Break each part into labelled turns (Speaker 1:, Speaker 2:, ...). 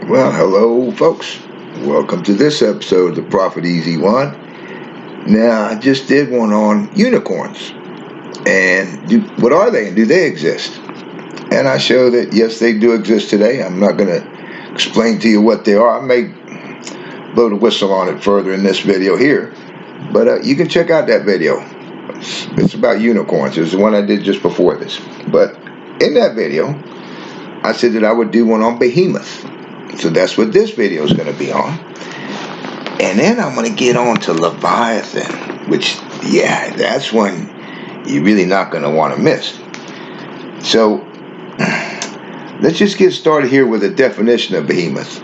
Speaker 1: Well, hello, folks. Welcome to this episode of the Prophet Easy One. Now, I just did one on unicorns. And what are they and do they exist? And I show that, yes, they do exist today. I'm not going to explain to you what they are. I may blow the whistle on it further in this video here. But you can check out that video. It's about unicorns. It's the one I did just before this. But in that video, I said that I would do one on Behemoth. So that's what this video is going to be on. And then I'm going to get on to Leviathan, which, yeah, that's one you're really not going to want to miss. So let's just get started here with a definition of Behemoth.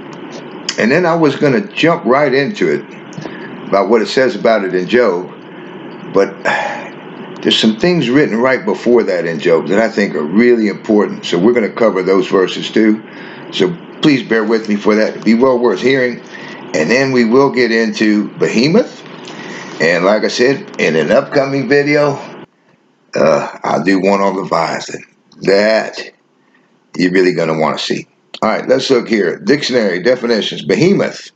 Speaker 1: And then I was going to jump right into it about what it says about it in Job. But there's some things written right before that in Job that I think are really important. So we're going to cover those verses too. So please bear with me for that. It'll be well worth hearing. And then we will get into Behemoth. And like I said, in an upcoming video, I'll do one on Leviathan. That you're really going to want to see. All right, let's look here. Dictionary definitions. Behemoth,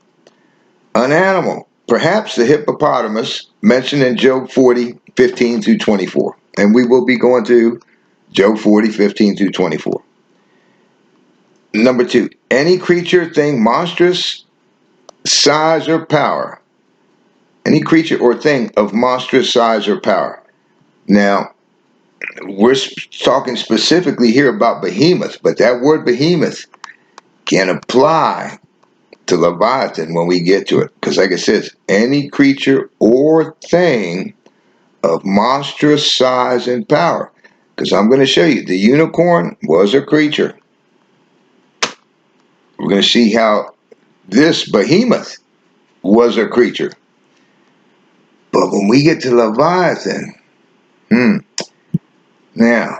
Speaker 1: an animal, perhaps the hippopotamus, mentioned in Job 40, 15 through 24. And we will be going to Job 40, 15 through 24. Number 2, any creature, thing, monstrous size or power. Any creature or thing of monstrous size or power. Now, we're talking specifically here about Behemoth, but that word Behemoth can apply to Leviathan when we get to it. Because like it says, any creature or thing of monstrous size and power. Because I'm going to show you, the unicorn was a creature. We're going to see how this Behemoth was a creature. But when we get to Leviathan, now,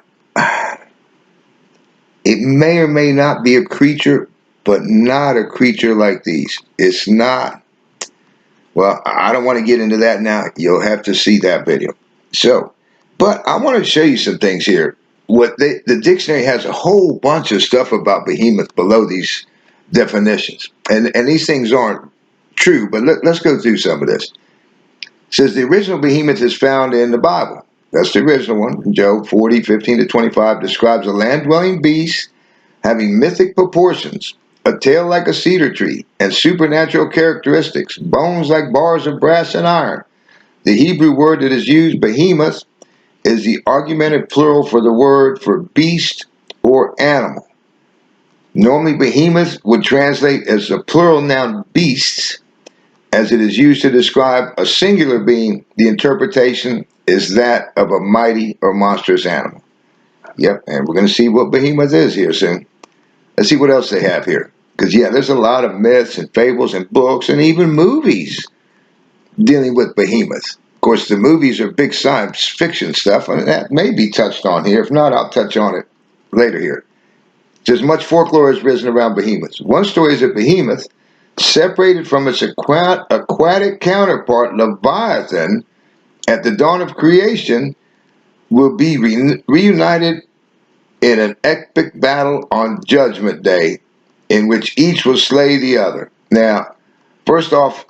Speaker 1: it may or may not be a creature, but not a creature like these. It's not. Well, I don't want to get into that now. You'll have to see that video. So, but I want to show you some things here. The dictionary has a whole bunch of stuff about Behemoth below these definitions. And these things aren't true, but let's go through some of this. It says the original Behemoth is found in the Bible. That's the original one. Job 40, 15 to 25 describes a land-dwelling beast having mythic proportions, a tail like a cedar tree, and supernatural characteristics, bones like bars of brass and iron. The Hebrew word that is used, behemoth, is the augmented plural for the word for beast or animal. Normally, behemoth would translate as the plural noun beasts, as it is used to describe a singular being. The interpretation is that of a mighty or monstrous animal. Yep, and we're going to see what Behemoth is here soon. Let's see what else they have here. Because, yeah, there's a lot of myths and fables and books and even movies dealing with Behemoth. Of course, the movies are big science fiction stuff, and that may be touched on here. If not, I'll touch on it later here. Just much folklore has risen around Behemoth. One story is that Behemoth, separated from its aquatic counterpart, Leviathan, at the dawn of creation, will be reunited in an epic battle on Judgment Day, in which each will slay the other. Now, first off,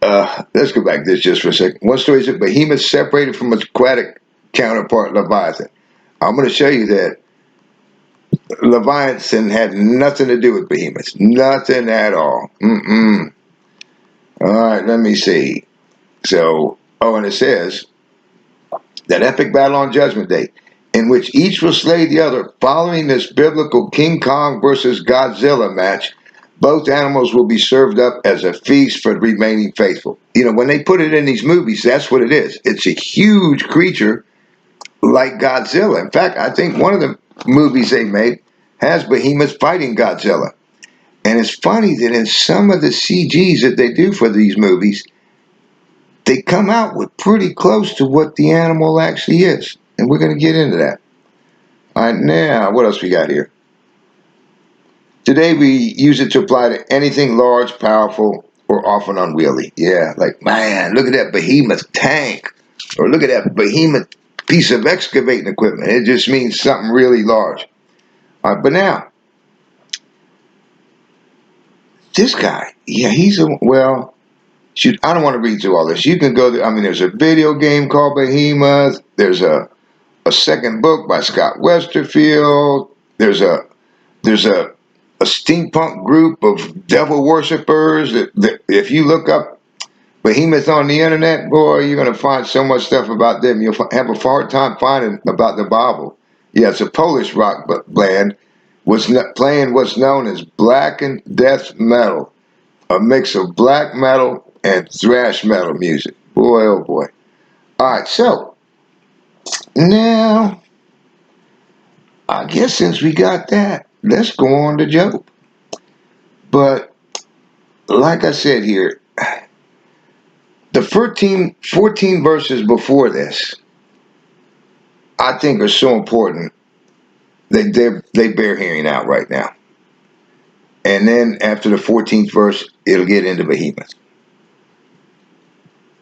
Speaker 1: let's go back to this just for a second. One story is that Behemoth separated from its aquatic counterpart, Leviathan. I'm going to show you that Leviathan had nothing to do with Behemoth. Nothing at all. All right, let me see. So, and it says, that epic battle on Judgment Day, in which each will slay the other. Following this biblical King Kong versus Godzilla match, both animals will be served up as a feast for the remaining faithful. You know, when they put it in these movies, that's what it is. It's a huge creature like Godzilla. In fact, I think one of the movies they made has Behemoth fighting Godzilla. And it's funny that in some of the CGs that they do for these movies, they come out with pretty close to what the animal actually is. And we're going to get into that. All right, now, what else we got here? Today we use it to apply to anything large, powerful, or often unwieldy. Yeah, like, man, look at that Behemoth tank. Or look at that Behemoth piece of excavating equipment. It just means something really large. All right, but now, this guy, yeah, he's a, well, shoot, I don't want to read through all this. You can go there. I mean, there's a video game called Behemoth. There's a second book by Scott Westerfield. There's a steampunk group of devil worshippers that if you look up Behemoth on the internet, boy, you're going to find so much stuff about them. You'll have a hard time finding about the Bible. Yeah, it's a Polish rock band playing what's known as black and death metal, a mix of black metal and thrash metal music. Boy, oh boy. All right, so now I guess since we got that, let's go on to Job. But like I said here, the 14 verses before this, I think are so important. They bear hearing out right now. And then after the 14th verse, it'll get into Behemoth.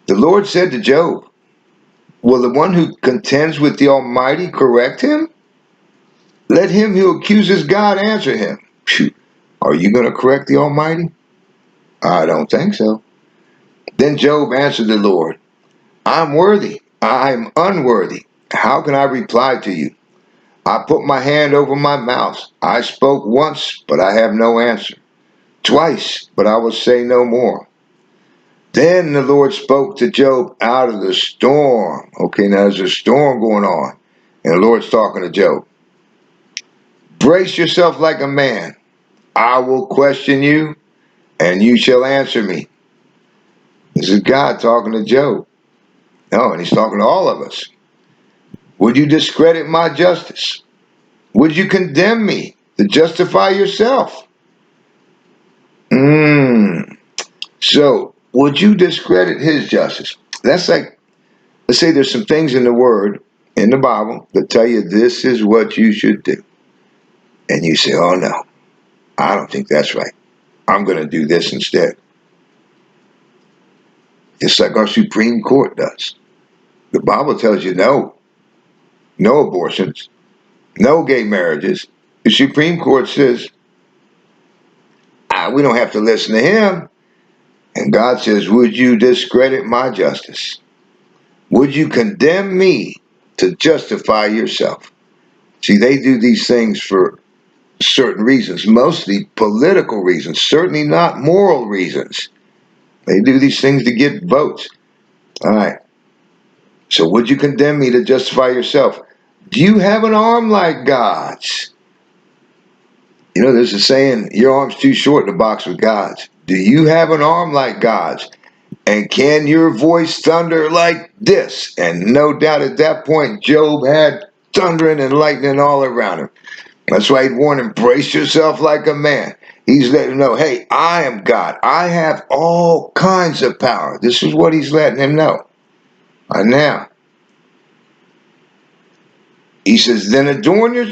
Speaker 1: The Lord said to Job, will the one who contends with the Almighty correct him? Let him who accuses God answer him. Phew. Are you going to correct the Almighty? I don't think so. Then Job answered the Lord, I'm worthy. I'm unworthy. How can I reply to you? I put my hand over my mouth. I spoke once, but I have no answer. Twice, but I will say no more. Then the Lord spoke to Job out of the storm. Okay, now there's a storm going on. And the Lord's talking to Job. Brace yourself like a man. I will question you, and you shall answer me. This is God talking to Job. No, and he's talking to all of us. Would you discredit my justice? Would you condemn me to justify yourself? So, would you discredit his justice? That's like, let's say there's some things in the Word, in the Bible, that tell you this is what you should do. And you say, oh no, I don't think that's right. I'm going to do this instead. Just like our Supreme Court does. The Bible tells you no abortions, no gay marriages. The Supreme Court says, we don't have to listen to him. And God says, would you discredit my justice? Would you condemn me to justify yourself? See, they do these things for certain reasons, mostly political reasons, certainly not moral reasons. They do these things to get votes. All right. So would you condemn me to justify yourself? Do you have an arm like God's? You know, there's a saying, your arm's too short to box with God's. Do you have an arm like God's? And can your voice thunder like this? And no doubt at that point, Job had thundering and lightning all around him. That's why he'd warn him, brace yourself like a man. He's letting him know, hey, I am God. I have all kinds of power. This is what he's letting him know. And now, he says, then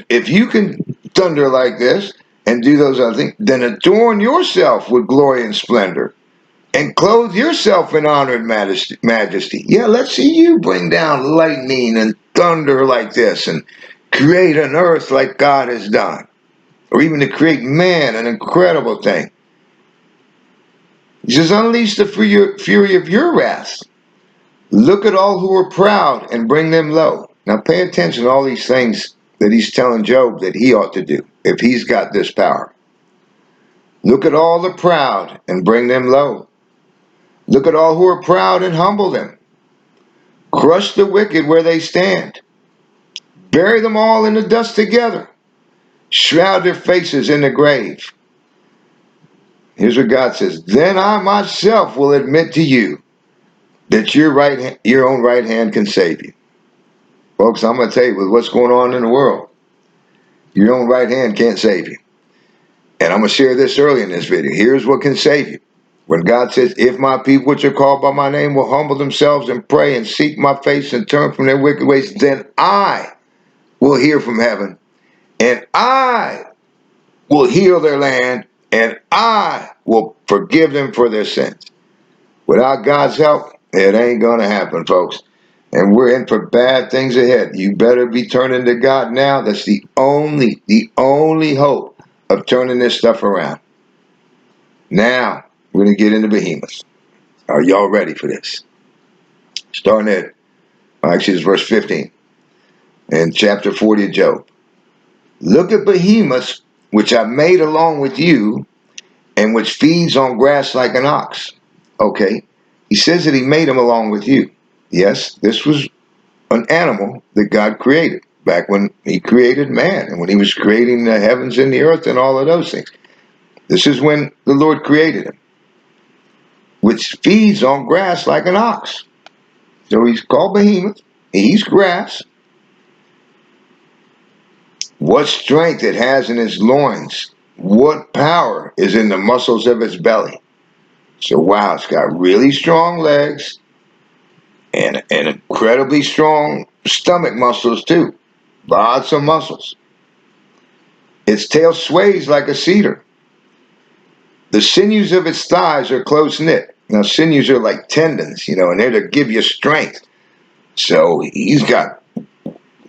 Speaker 1: if you can thunder like this and do those other things, then adorn yourself with glory and splendor and clothe yourself in honor and majesty. Yeah, let's see you bring down lightning and thunder like this and create an earth like God has done. Or even to create man, an incredible thing. He says, unleash the fury of your wrath. Look at all who are proud and bring them low. Now pay attention to all these things that he's telling Job that he ought to do if he's got this power. Look at all the proud and bring them low. Look at all who are proud and humble them. Crush the wicked where they stand. Bury them all in the dust together. Shroud their faces in the grave. Here's what God says. Then I myself will admit to you that your own right hand can save you. Folks, I'm going to tell you, with what's going on in the world, your own right hand can't save you. And I'm going to share this early in this video. Here's what can save you. When God says, if my people which are called by my name will humble themselves and pray and seek my face and turn from their wicked ways, then I will hear from heaven, and I will heal their land, and I will forgive them for their sins. Without God's help, it ain't going to happen, folks. And we're in for bad things ahead. You better be turning to God now. That's the only hope of turning this stuff around. Now, we're going to get into Behemoth. Are y'all ready for this? Starting at, actually, it's verse 15 in chapter 40 of Job. Look at Behemoth, which I made along with you, and which feeds on grass like an ox. Okay, he says that he made him along with you. Yes, this was an animal that God created back when he created man and when he was creating the heavens and the earth and all of those things. This is when the Lord created him, which feeds on grass like an ox. So he's called Behemoth. He eats grass. What strength it has in its loins. What power is in the muscles of its belly. So wow, it's got really strong legs and incredibly strong stomach muscles too. Lots of muscles. Its tail sways like a cedar. The sinews of its thighs are close knit. Now sinews are like tendons, and they're to give you strength. So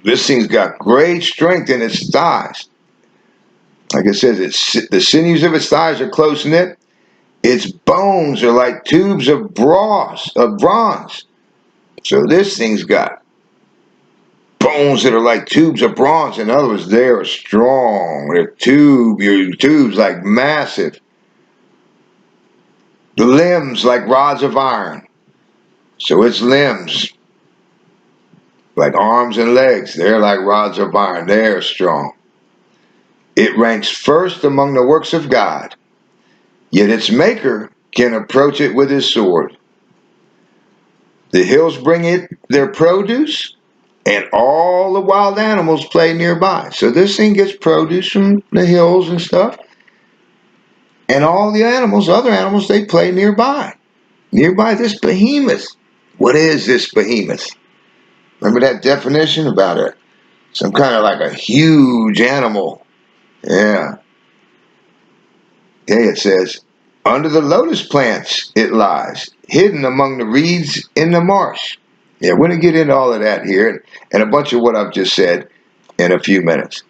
Speaker 1: this thing's got great strength in its thighs. Like it says, the sinews of its thighs are close knit. Its bones are like tubes of bronze. So this thing's got bones that are like tubes of bronze. In other words, they are strong. Your tubes like massive. The limbs like rods of iron. So its limbs, like arms and legs, they're like rods of iron. They're strong. It ranks first among the works of God, yet its maker can approach it with his sword. The hills bring it their produce, and all the wild animals play nearby. So this thing gets produce from the hills and stuff, and all the animals, other animals, they play nearby. Nearby this behemoth. What is this behemoth? Remember that definition about it? Some kind of like a huge animal. Yeah. Okay, it says, under the lotus plants it lies, hidden among the reeds in the marsh. Yeah, we're going to get into all of that here and a bunch of what I've just said in a few minutes.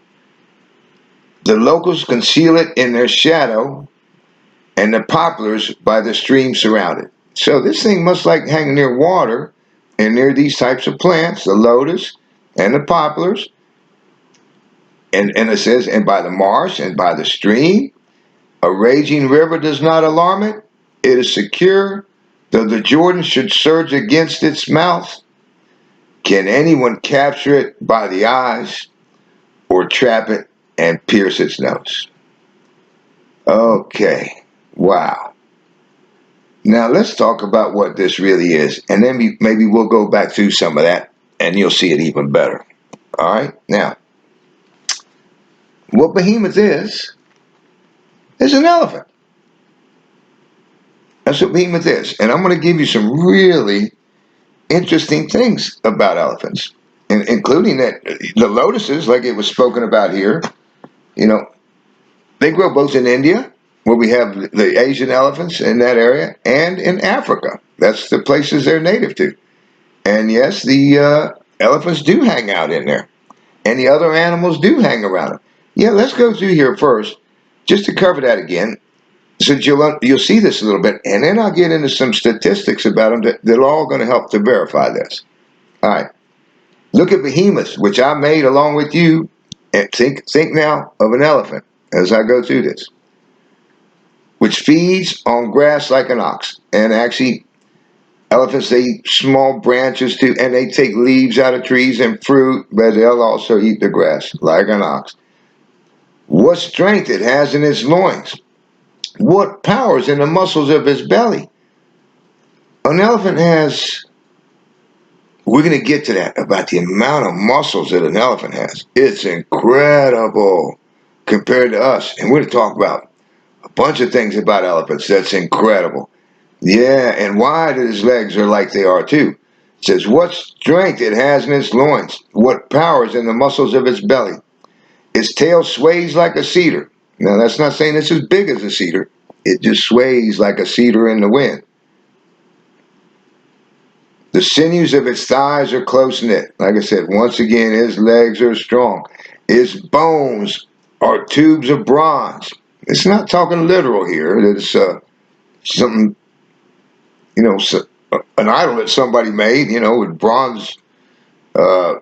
Speaker 1: The locals conceal it in their shadow, and the poplars by the stream surround it. So this thing must like hang near water and near these types of plants, the lotus and the poplars. And it says, and by the marsh and by the stream, a raging river does not alarm it. It is secure, though the Jordan should surge against its mouth. Can anyone capture it by the eyes or trap it and pierce its nose? Okay, wow. Now let's talk about what this really is, and then maybe we'll go back through some of that, and you'll see it even better. All right, now, what Behemoth is an elephant. That's what Behemoth is, and I'm going to give you some really interesting things about elephants, including that the lotuses, like it was spoken about here, they grow both in India, where we have the Asian elephants in that area, and in Africa. That's the places they're native to. And yes, the elephants do hang out in there, and the other animals do hang around them. Yeah, let's go through here first, just to cover that again, so you'll see this a little bit, and then I'll get into some statistics about them that are all going to help to verify this. All right. Look at Behemoth, which I made along with you, and think now of an elephant as I go through this, which feeds on grass like an ox. And actually, elephants, they eat small branches too, and they take leaves out of trees and fruit, but they'll also eat the grass like an ox. What strength it has in its loins. What powers in the muscles of its belly. An elephant has, we're going to get to that, about the amount of muscles that an elephant has. It's incredible compared to us. And we're going to talk about a bunch of things about elephants that's incredible. Yeah, and why his legs are like they are too. It says, what strength it has in its loins, what powers in the muscles of its belly. Its tail sways like a cedar. Now, that's not saying it's as big as a cedar. It just sways like a cedar in the wind. The sinews of its thighs are close knit. Like I said, once again, his legs are strong. Its bones are tubes of bronze. It's not talking literal here. It's something, an idol that somebody made, with bronze uh,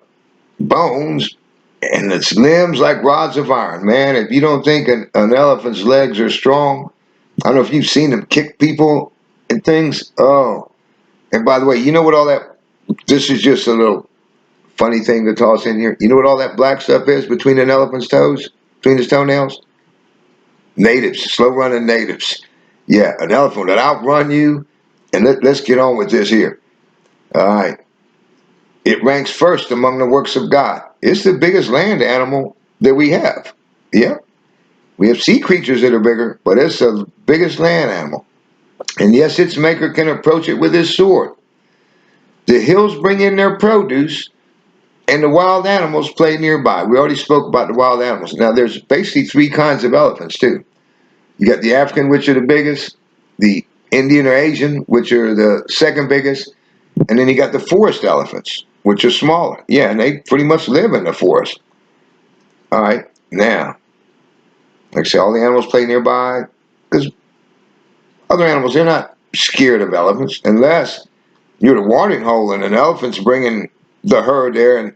Speaker 1: bones and its limbs like rods of iron. Man, if you don't think an elephant's legs are strong, I don't know if you've seen them kick people and things. Oh, and by the way, you know what all that, this is just a little funny thing to toss in here. You know what all that black stuff is between an elephant's toes, between his toenails? Natives, slow running natives. Yeah, an elephant that outrun you. And let's get on with this here. All right. It ranks first among the works of God. It's the biggest land animal that we have. Yeah. We have sea creatures that are bigger, but it's the biggest land animal. And yes, its maker can approach it with his sword. The hills bring in their produce, and the wild animals play nearby. We already spoke about the wild animals. Now, there's basically three kinds of elephants, too. You got the African, which are the biggest, the Indian or Asian, which are the second biggest, and then you got the forest elephants, which are smaller. Yeah, and they pretty much live in the forest. All right, now, like I say, all the animals play nearby, because other animals, they're not scared of elephants, unless you're the watering hole and an elephant's bringing the herd there, and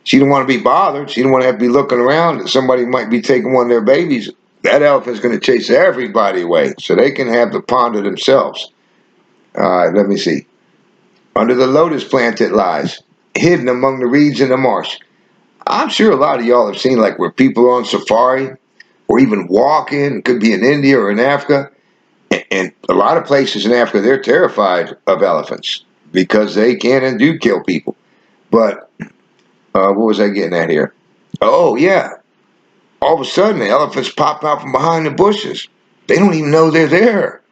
Speaker 1: she don't want to be bothered. She don't want to have to be looking around that somebody might be taking one of their babies. That elephant's going to chase everybody away, so they can have the pond to themselves. All right, let me see. Under the lotus plant it lies, hidden among the reeds in the marsh. I'm sure a lot of y'all have seen like where people are on safari or even walking. It could be in India or in Africa. And a lot of places in Africa, they're terrified of elephants because they can and do kill people. But what was I getting at here? Oh, yeah. All of a sudden, the elephants pop out from behind the bushes. They don't even know they're there.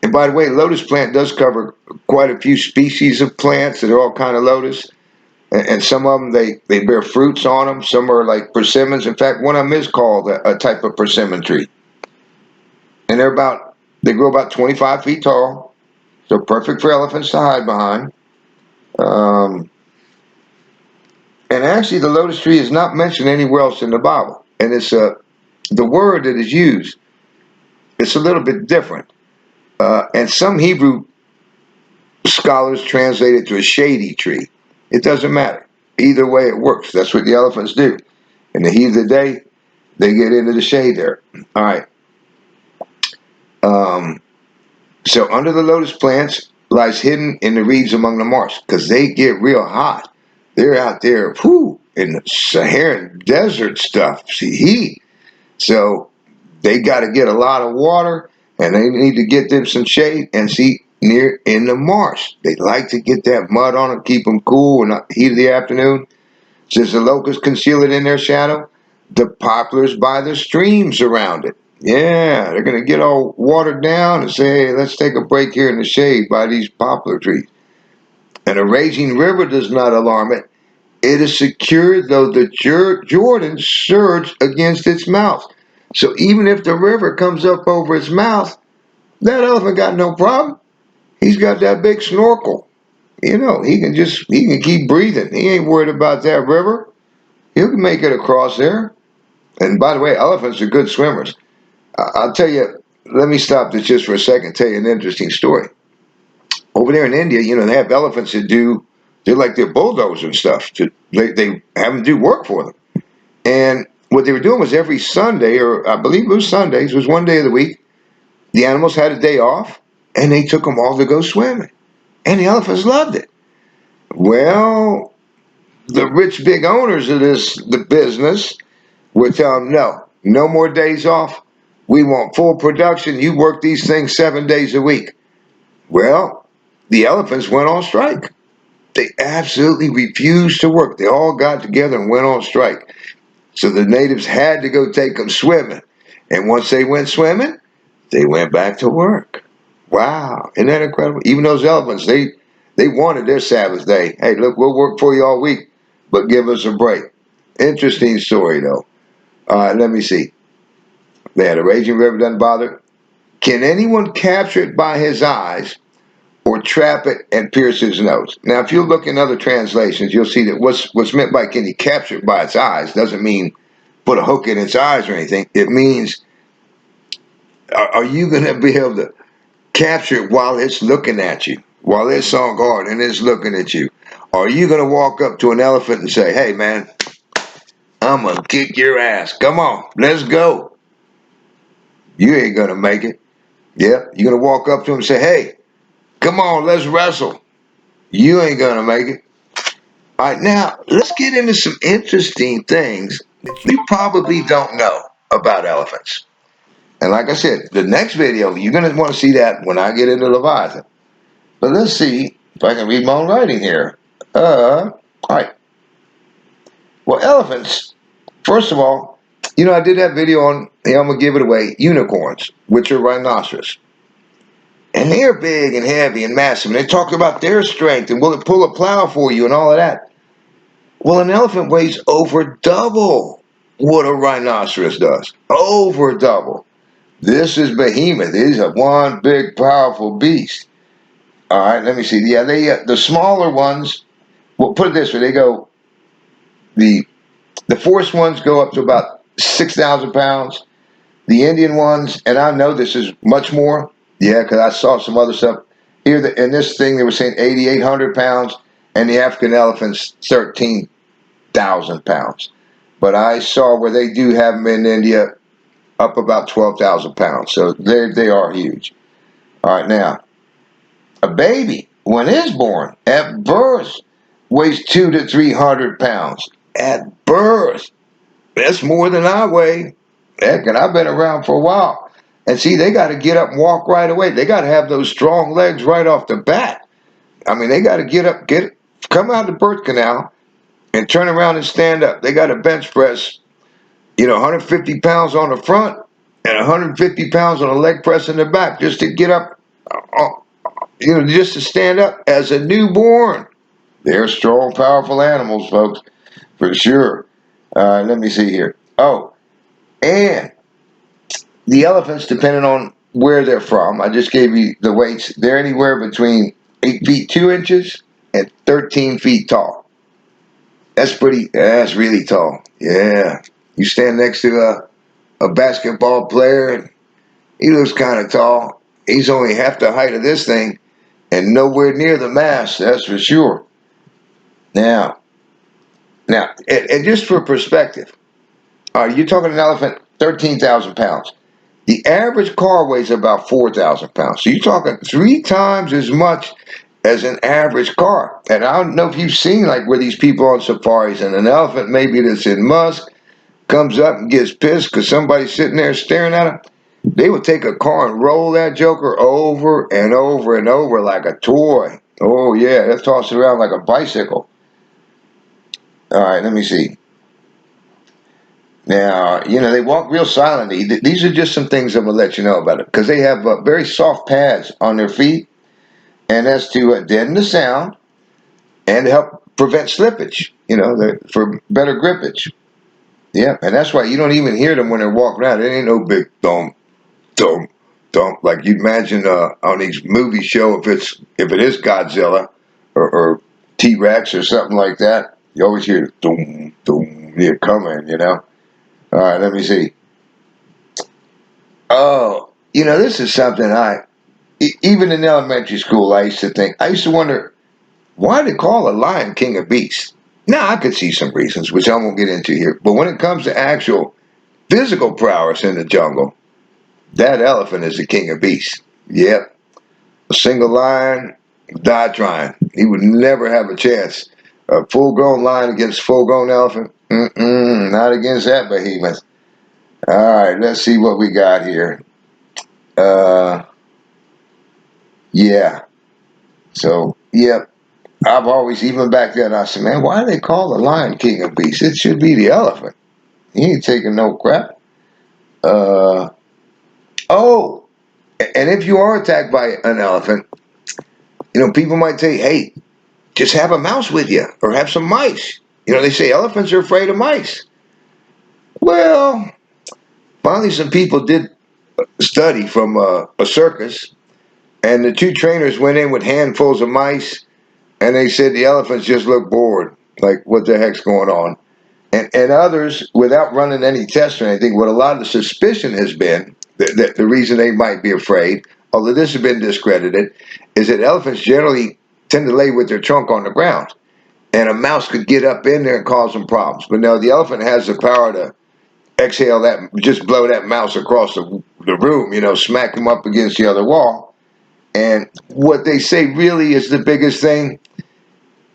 Speaker 1: And by the way, lotus plant does cover quite a few species of plants that are all kind of lotus. And some of them, they bear fruits on them. Some are like persimmons. In fact, one of them is called a type of persimmon tree. And they grow about 25 feet tall. So perfect for elephants to hide behind. Um, and actually, the lotus tree is not mentioned anywhere else in the Bible. And it's the word that is used. It's a little bit different. And some Hebrew scholars translate it to a shady tree. It doesn't matter. Either way, it works. That's what the elephants do. In the heat of the day, they get into the shade there. All right. Um, so under the lotus plants lies hidden in the reeds among the marsh because they get real hot. They're out there, in the Saharan desert stuff. See, heat. So they got to get a lot of water, and they need to get them some shade. And see, near in the marsh, they like to get that mud on them, keep them cool in the heat of the afternoon. Since the locusts conceal it in their shadow, the poplars by the streams around it. Yeah, they're going to get all watered down and say, hey, let's take a break here in the shade by these poplar trees. And a raging river does not alarm it. It is secure, though the Jordan surged against its mouth. So even if the river comes up over its mouth, that elephant got no problem. He's got that big snorkel. He can keep breathing. He ain't worried about that river. He can make it across there. And by the way, elephants are good swimmers. I'll tell you, let me stop this just for a second and tell you an interesting story. Over there in India, they have elephants that they're like their bulldozers and stuff. They have them do work for them. And what they were doing was every Sunday, or I believe it was Sundays, was one day of the week, the animals had a day off, and they took them all to go swimming. And the elephants loved it. Well, the rich big owners of the business would tell them, no more days off. We want full production. You work these things 7 days a week. Well, the elephants went on strike. They absolutely refused to work. They all got together and went on strike. So the natives had to go take them swimming. And once they went swimming, they went back to work. Wow, isn't that incredible? Even those elephants, they wanted their Sabbath day. Hey, look, we'll work for you all week, but give us a break. Interesting story, though. Let me see. They had a raging river, doesn't bother. Can anyone capture it by his eyes or trap it and pierce his nose? Now, if you look in other translations, you'll see that what's meant by can he capture it by its eyes doesn't mean put a hook in its eyes or anything. It means, are you going to be able to capture it while it's looking at you, while it's on guard and it's looking at you? Are you going to walk up to an elephant and say, hey, man, I'm going to kick your ass. Come on, let's go. You ain't going to make it. Yep. You're going to walk up to him and say, hey, come on, let's wrestle. You ain't going to make it. All right, now let's get into some interesting things that you probably don't know about elephants. And like I said, the next video, you're going to want to see that when I get into Leviathan. But let's see if I can read my own writing here. All right. Well, elephants, first of all, I did that video on, I'm going to give it away, unicorns, which are rhinoceros. And they're big and heavy and massive. And they talk about their strength and will it pull a plow for you and all of that. Well, an elephant weighs over double what a rhinoceros does. Over double. This is Behemoth. He's a one big, powerful beast. All right, let me see. Yeah, the smaller ones, well, put it this way, the forest ones go up to about 6,000 pounds. The Indian ones, and I know this is much more, yeah, because I saw some other stuff. Here, in this thing, they were saying 8,800 pounds, and the African elephants, 13,000 pounds. But I saw where they do have them in India up about 12,000 pounds. So they are huge. All right, now, a baby, when it's born, at birth, weighs 200 to 300 pounds. At birth. That's more than I weigh. Heck, and I've been around for a while. And see, they got to get up and walk right away. They got to have those strong legs right off the bat. I mean, they got to get up, come out of the birth canal and turn around and stand up. They got to bench press, 150 pounds on the front and 150 pounds on the leg press in the back just to get up, just to stand up as a newborn. They're strong, powerful animals, folks, for sure. Let me see here. Oh, and the elephants, depending on where they're from, I just gave you the weights. They're anywhere between 8 feet 2 inches and 13 feet tall. That's really tall. Yeah. You stand next to a basketball player, and he looks kind of tall. He's only half the height of this thing and nowhere near the mass, that's for sure. Now, and just for perspective, you're talking an elephant, 13,000 pounds. The average car weighs about 4,000 pounds. So you're talking 3 times as much as an average car. And I don't know if you've seen like where these people on safaris and an elephant maybe that's in musk comes up and gets pissed because somebody's sitting there staring at him. They would take a car and roll that joker over and over and over like a toy. Oh yeah, they'll toss it around like a bicycle. All right, let me see. Now, they walk real silently. These are just some things I'm going to let you know about it. Because they have very soft pads on their feet. And that's to deaden the sound and to help prevent slippage, for better grippage. Yeah, and that's why you don't even hear them when they're walking around. It ain't no big thump, thump, thump. Like you'd imagine on these movie show if it is Godzilla or T-Rex or something like that. You always hear thump, thump, they're coming, All right, let me see. Oh, this is something even in elementary school, I used to wonder, why they call a lion king of beasts? Now, I could see some reasons, which I won't get into here. But when it comes to actual physical prowess in the jungle, that elephant is the king of beasts. Yep. A single lion, die trying. He would never have a chance. A full-grown lion against a full-grown elephant? Not against that behemoth. All right, let's see what we got here. Yeah. So, yep. I've always, even back then, I said, man, why do they call the lion king of beasts? It should be the elephant. He ain't taking no crap. Oh, and if you are attacked by an elephant, people might say, hey, just have a mouse with you or have some mice. They say elephants are afraid of mice. Well, finally some people did study from a circus, and the 2 trainers went in with handfuls of mice, and they said the elephants just look bored. Like, what the heck's going on? And others, without running any tests or anything, what a lot of the suspicion has been, that the reason they might be afraid, although this has been discredited, is that elephants generally tend to lay with their trunk on the ground. And a mouse could get up in there and cause them problems. But no, the elephant has the power to exhale that, just blow that mouse across the room, smack him up against the other wall. And what they say really is the biggest thing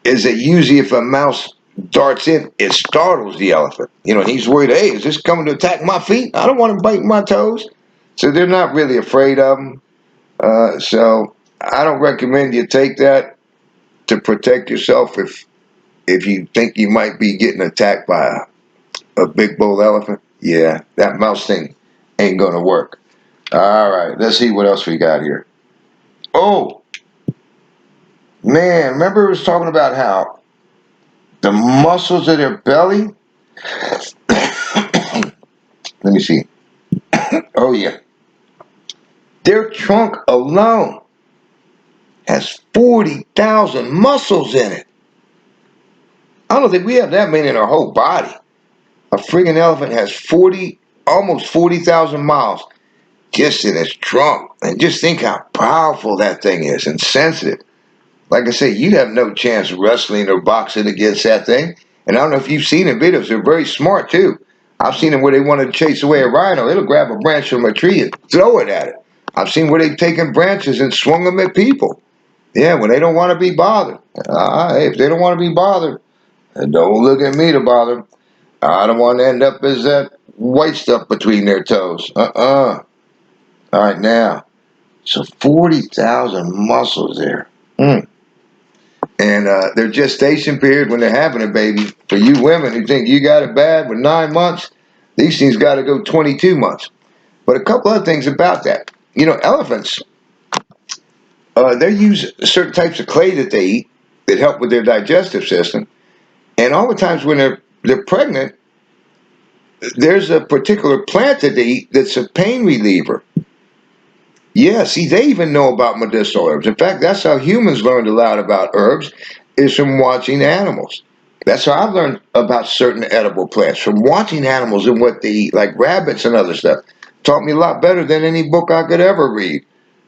Speaker 1: is that usually if a mouse darts in, it startles the elephant. He's worried, hey, is this coming to attack my feet? I don't want to bite my toes. So they're not really afraid of them. So I don't recommend you take that to protect yourself if you think you might be getting attacked by a big bull elephant. Yeah, that mouse thing ain't going to work. All right, let's see what else we got here. Oh, man, remember I was talking about how the muscles of their belly? Let me see. Oh, yeah. Their trunk alone has 40,000 muscles in it. I don't think we have that many in our whole body. A friggin' elephant has almost 40,000 miles just in its trunk. And just think how powerful that thing is and sensitive. Like I say, you'd have no chance wrestling or boxing against that thing. And I don't know if you've seen the videos. They're very smart, too. I've seen them where they want to chase away a rhino. It'll grab a branch from a tree and throw it at it. I've seen where they've taken branches and swung them at people. Yeah, when they don't want to be bothered. Hey, if they don't want to be bothered, don't look at me to bother them. I don't want to end up as that white stuff between their toes. All right, now. So 40,000 muscles there. And their gestation period when they're having a baby, for you women who think you got it bad with 9 months, these things got to go 22 months. But a couple other things about that. Elephants, they use certain types of clay that they eat that help with their digestive system. And all the times when they're pregnant, there's a particular plant that they eat that's a pain reliever. Yeah, see, they even know about medicinal herbs. In fact, that's how humans learned a lot about herbs, is from watching animals. That's how I've learned about certain edible plants, from watching animals and what they eat, like rabbits and other stuff. Taught me a lot better than any book I could ever read.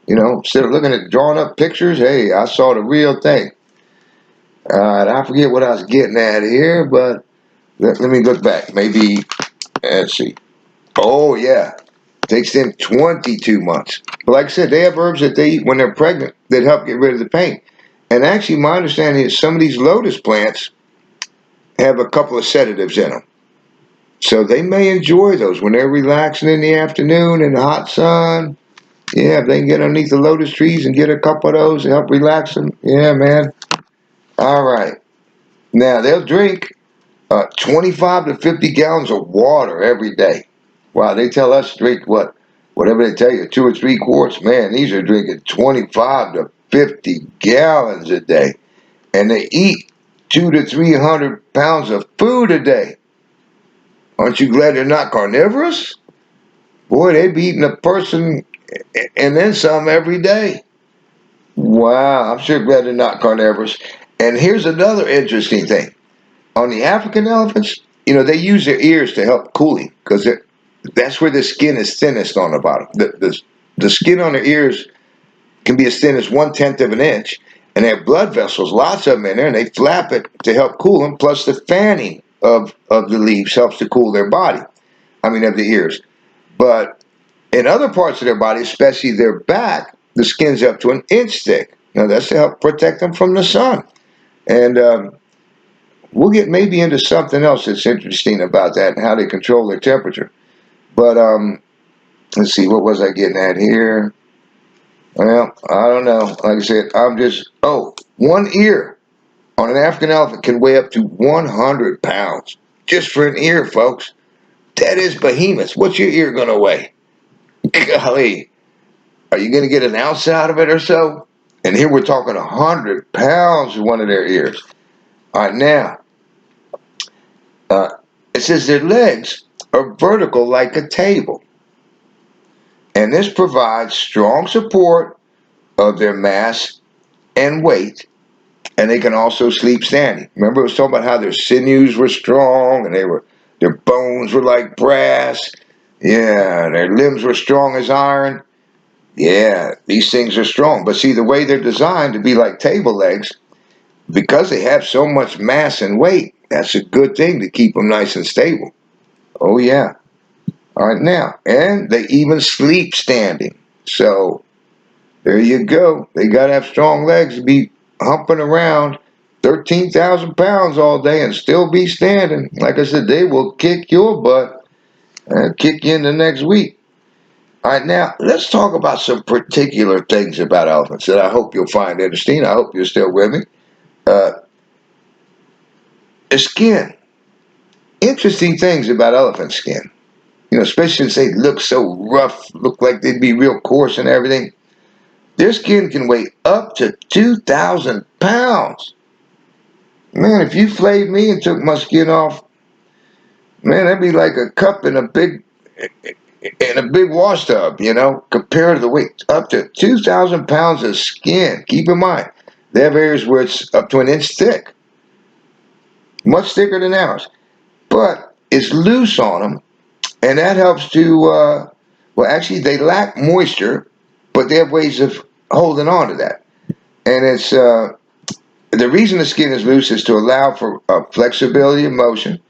Speaker 1: Instead of looking at drawn up pictures, hey, I saw the real thing. All right, I forget what I was getting at here, but let me look back. Maybe, let's see. Oh, yeah. Takes them 22 months. But like I said, they have herbs that they eat when they're pregnant that help get rid of the pain. And actually, my understanding is some of these lotus plants have a couple of sedatives in them. So they may enjoy those when they're relaxing in the afternoon in the hot sun. Yeah, if they can get underneath the lotus trees and get a couple of those to help relax them. Yeah, man. All right. Now, they'll drink 25 to 50 gallons of water every day. Wow, they tell us to drink whatever they tell you, 2 or 3 quarts. Man, these are drinking 25 to 50 gallons a day. And they eat 200 to 300 pounds of food a day. Aren't you glad they're not carnivorous? Boy, they'd be eating a person and then some every day. Wow, I'm sure glad they're not carnivorous. And here's another interesting thing. On the African elephants, they use their ears to help cooling because that's where the skin is thinnest on the bottom. The skin on their ears can be as thin as 1/10 of an inch, and they have blood vessels, lots of them in there, and they flap it to help cool them. Plus, the fanning of the leaves helps to cool their body. I mean, of the ears. But in other parts of their body, especially their back, the skin's up to an inch thick. Now, that's to help protect them from the sun. And we'll get maybe into something else that's interesting about that and how they control their temperature. But let's see, what was I getting at here? Well, I don't know. Like I said, one ear on an African elephant can weigh up to 100 pounds. Just for an ear, folks. That is behemoths. What's your ear going to weigh? Golly, are you going to get an ounce out of it or so? And here we're talking 100 pounds of one of their ears. All right, now, it says their legs are vertical like a table. And this provides strong support of their mass and weight. And they can also sleep standing. Remember, it was talking about how their sinews were strong and their bones were like brass. Yeah, their limbs were strong as iron. Yeah, these things are strong. But see, the way they're designed to be like table legs, because they have so much mass and weight, that's a good thing to keep them nice and stable. Oh, yeah. All right, now, and they even sleep standing. So there you go. They got to have strong legs to be humping around 13,000 pounds all day and still be standing. Like I said, they will kick your butt and kick you in the next week. All right, now let's talk about some particular things about elephants that I hope you'll find interesting. I hope you're still with me. Uh, the skin. Interesting things about elephant skin. You know, especially since they look so rough, look like they'd be real coarse and everything. Their skin can weigh up to 2,000 pounds. Man, if you flayed me and took my skin off, man, that'd be like a cup in a big wash tub, you know, compared to the weight. Up to 2,000 pounds of skin. Keep in mind, they have areas where it's up to an inch thick, much thicker than ours. But it's loose on them, and that helps to, well, actually, they lack moisture, but they have ways of holding on to that. And it's, the reason the skin is loose is to allow for flexibility of motion.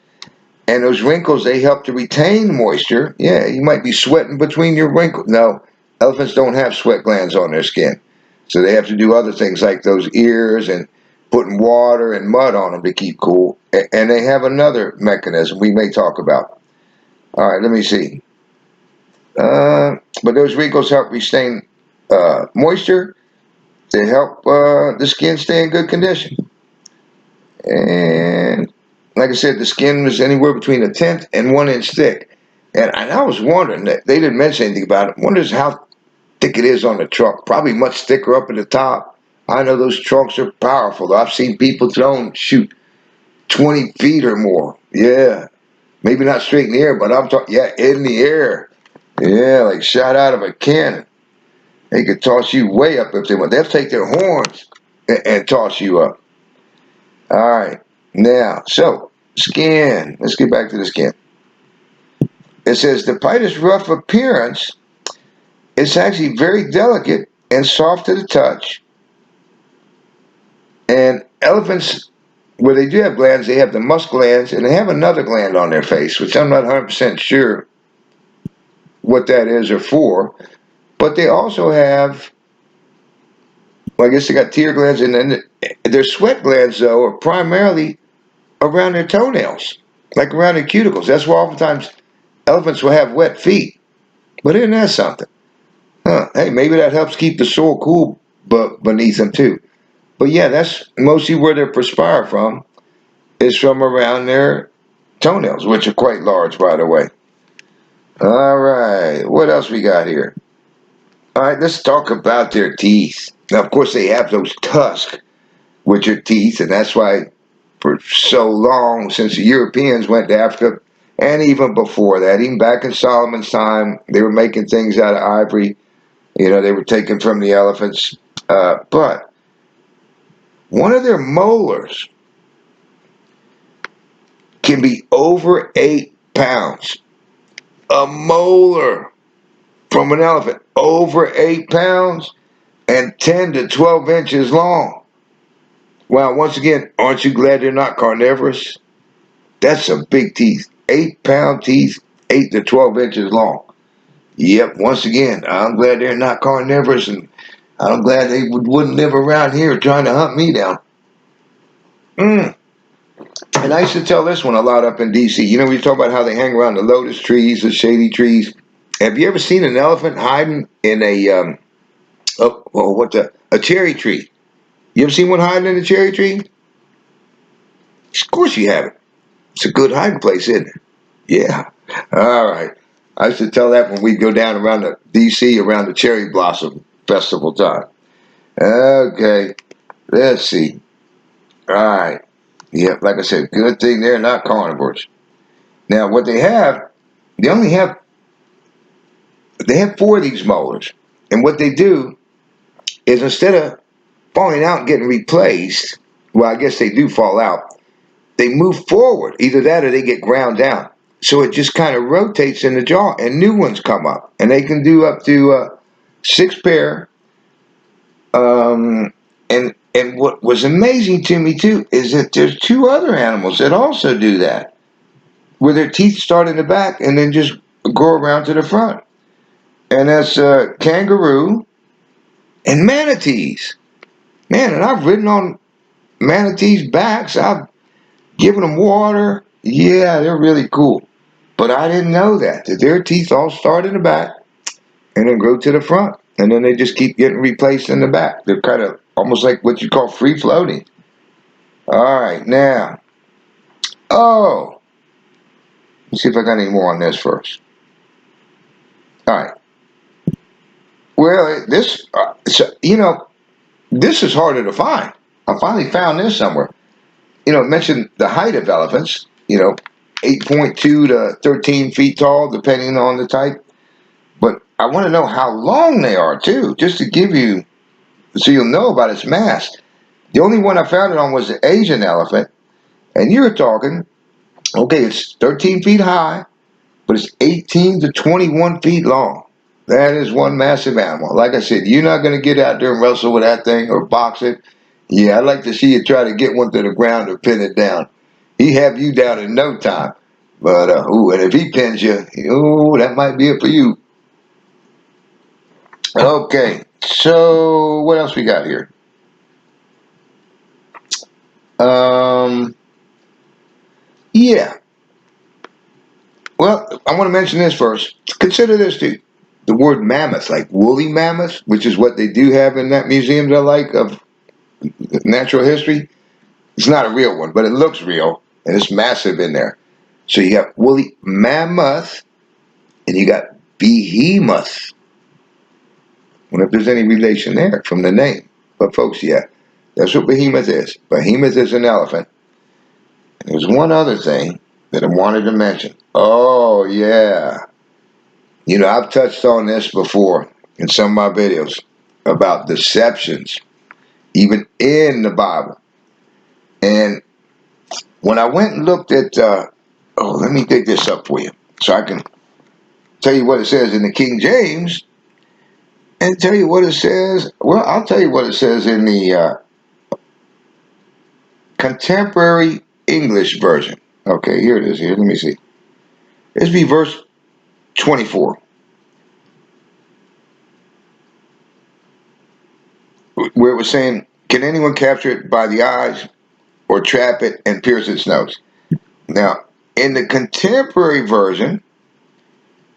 Speaker 1: And those wrinkles, they help to retain moisture. Yeah, you might be sweating between your wrinkles. No, elephants don't have sweat glands on their skin. So they have to do other things like those ears and putting water and mud on them to keep cool. And they have another mechanism we may talk about. All right, let me see. But those wrinkles help retain moisture. They help the skin stay in good condition. And like I said, the skin was anywhere between a tenth and 1 inch thick. And I was wondering that they didn't mention anything about it. Wonders how thick it is on the trunk. Probably much thicker up at the top. I know those trunks are powerful. I've seen people thrown shoot 20 feet or more. Yeah, maybe not straight in the air, but I'm talking in the air. Yeah, like shot out of a cannon. They could toss you way up if they want. They'll take their horns and toss you up. All right. Now, so skin. Let's get back to the skin. It says, despite its rough appearance, it's actually very delicate and soft to the touch. And elephants, where they do have glands, they have the musk glands, and they have another gland on their face, which I'm not 100% sure what that is or for. But they also have, well, I guess they got tear glands, and then their sweat glands, though, are primarily around their toenails, like around their cuticles. That's why oftentimes elephants will have wet feet. But isn't that something? Huh. Hey, maybe that helps keep the soil cool beneath them, too. But yeah, that's mostly where they perspire from, is from around their toenails, which are quite large, by the way. All right, what else we got here? All right, let's talk about their teeth. Now, of course, they have those tusks, which are teeth, and that's why for so long, since the Europeans went to Africa, and even before that, even back in Solomon's time, they were making things out of ivory. You know, they were taken from the elephants. But one of their molars can be over 8 pounds. A molar from an elephant, over 8 pounds and 10 to 12 inches long. Wow, once again, aren't you glad they're not carnivorous? That's some big teeth. 8 pound teeth, 8 to 12 inches long. Yep, once again, I'm glad they're not carnivorous, and I'm glad they wouldn't live around here trying to hunt me down. And I used to tell this one a lot up in D.C. You know, we talk about how they hang around the lotus trees, the shady trees. Have you ever seen an elephant hiding in a cherry tree? You ever seen one hiding in a cherry tree? Of course you haven't. It's a good hiding place, isn't it? Yeah. All right. I used to tell that when we'd go down around the D.C. around the cherry blossom festival time. Okay. Let's see. All right. Yep. Like I said, good thing they're not carnivores. Now, what they only have, they have four of these molars. And what they do is instead of falling out and getting replaced, well, I guess they do fall out, they move forward. Either that or they get ground down. So it just kind of rotates in the jaw and new ones come up. And they can do up to 6 pair. And what was amazing to me too is that there's 2 other animals that also do that, where their teeth start in the back and then just go around to the front. And that's kangaroo and manatees. Man, and I've ridden on manatees' backs. I've given them water. Yeah, they're really cool. But I didn't know that their teeth all start in the back and then go to the front. And then they just keep getting replaced in the back. They're kind of almost like what you call free floating. All right, now. Oh, let's see if I got any more on this first. All right. Well, this, this is harder to find. I finally found this somewhere. It mentioned the height of elephants, 8.2 to 13 feet tall, depending on the type. But I want to know how long they are, too, just to give you, so you'll know about its mass. The only one I found it on was the Asian elephant. And you're talking, okay, it's 13 feet high, but it's 18 to 21 feet long. That is one massive animal. Like I said, you're not going to get out there and wrestle with that thing or box it. Yeah, I'd like to see you try to get one to the ground or pin it down. He have you down in no time. But, and if he pins you, that might be it for you. Okay, so what else we got here? Yeah. Well, I want to mention this first. Consider this, too. The word mammoth, like woolly mammoth, which is what they do have in that museum that I like of natural history. It's not a real one, but it looks real, and it's massive in there. So you got woolly mammoth, and you got behemoth. I wonder if there's any relation there from the name. But folks, yeah, that's what behemoth is. Behemoth is an elephant. And there's one other thing that I wanted to mention. Oh, yeah. I've touched on this before in some of my videos about deceptions, even in the Bible. And when I went and looked at, let me dig this up for you so I can tell you what it says in the King James and tell you what it says. Well, I'll tell you what it says in the contemporary English version. Okay, here it is. Here, let me see. This be verse 24, where it was saying, "Can anyone capture it by the eyes or trap it and pierce its nose?" Now, in the contemporary version,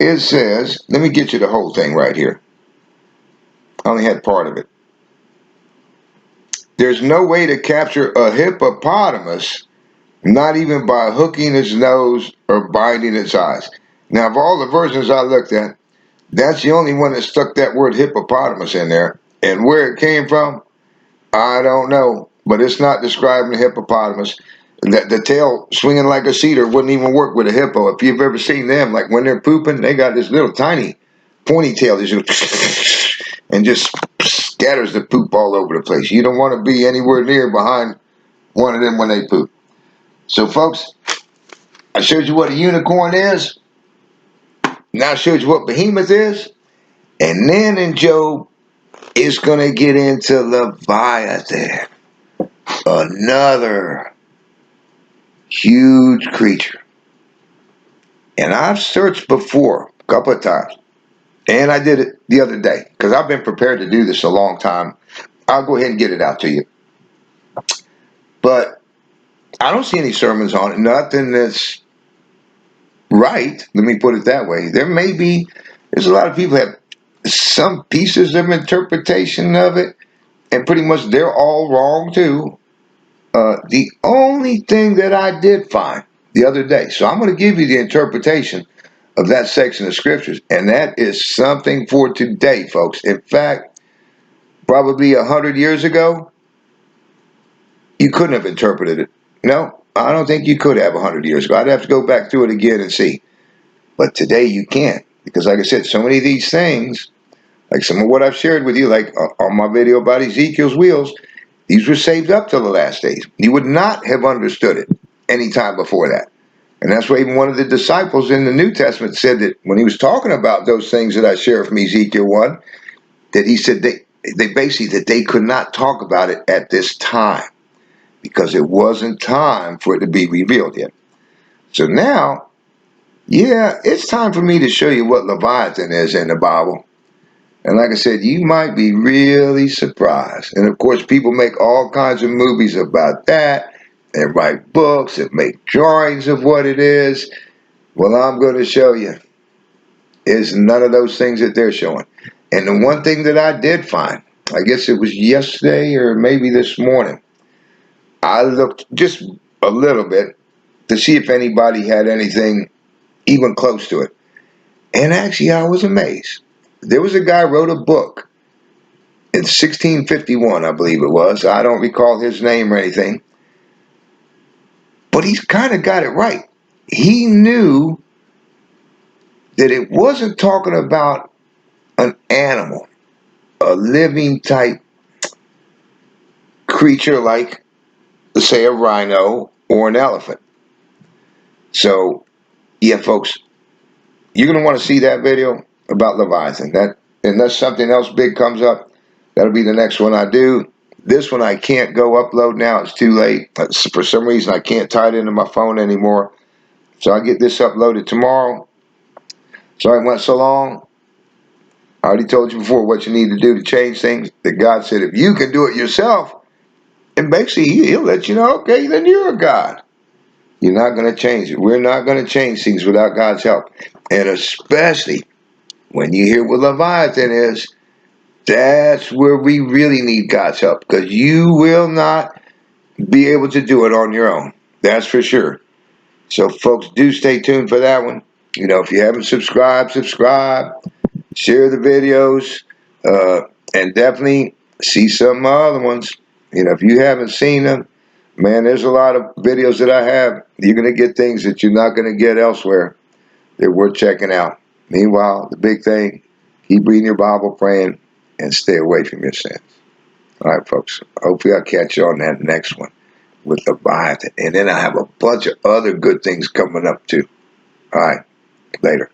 Speaker 1: it says, let me get you the whole thing right here. I only had part of it. There's no way to capture a hippopotamus, not even by hooking its nose or binding its eyes. Now, of all the versions I looked at, that's the only one that stuck that word hippopotamus in there. And where it came from, I don't know. But it's not describing a hippopotamus. The tail swinging like a cedar wouldn't even work with a hippo. If you've ever seen them, like when they're pooping, they got this little tiny pointy tail that just and just scatters the poop all over the place. You don't want to be anywhere near behind one of them when they poop. So, folks, I showed you what a unicorn is. Now I showed you what behemoth is. And then in Job, it's going to get into Leviathan, another huge creature. And I've searched before a couple of times. And I did it the other day because I've been prepared to do this a long time. I'll go ahead and get it out to you. But I don't see any sermons on it. Nothing that's right. Let me put it that way. There's a lot of people have some pieces of interpretation of it. And pretty much they're all wrong too. The only thing that I did find the other day, so I'm going to give you the interpretation of that section of scriptures, and that is something for today, folks. In fact, probably 100 years ago, you couldn't have interpreted it. No, I don't think you could have 100 years ago. I'd have to go back through it again and see. But today you can't, because like I said, so many of these things, like some of what I've shared with you, like on my video about Ezekiel's wheels, these were saved up till the last days. You would not have understood it any time before that. And that's why even one of the disciples in the New Testament said that when he was talking about those things that I share from Ezekiel 1, that he said they basically that they could not talk about it at this time because it wasn't time for it to be revealed yet. So now, yeah, it's time for me to show you what Leviathan is in the Bible. And like I said, you might be really surprised. And of course, people make all kinds of movies about that and write books and make drawings of what it is. Well, I'm going to show you is none of those things that they're showing. And the one thing that I did find, I guess it was yesterday or maybe this morning, I looked just a little bit to see if anybody had anything even close to it. And actually, I was amazed. There was a guy who wrote a book in 1651, I believe it was. I don't recall his name or anything. But he's kind of got it right. He knew that it wasn't talking about an animal, a living type creature like, say, a rhino or an elephant. So, yeah, folks, you're going to want to see that video about Leviathan. That, unless something else big comes up, that'll be the next one I do. This one I can't go upload now. It's too late. For some reason, I can't tie it into my phone anymore. So I'll get this uploaded tomorrow. Sorry it went so long. I already told you before what you need to do to change things. That God said if you can do it yourself, and basically he'll let you know, okay, then you're a God. You're not going to change it. We're not going to change things without God's help. And especially when you hear what Leviathan is, that's where we really need God's help. Because you will not be able to do it on your own. That's for sure. So folks, do stay tuned for that one. You know, if you haven't subscribed, subscribe. Share the videos. And definitely see some other ones. You know, if you haven't seen them, man, there's a lot of videos that I have. You're going to get things that you're not going to get elsewhere. They're worth checking out. Meanwhile, the big thing, keep reading your Bible, praying, and stay away from your sins. All right, folks. Hopefully I'll catch you on that next one with Leviathan. And then I have a bunch of other good things coming up, too. All right. Later.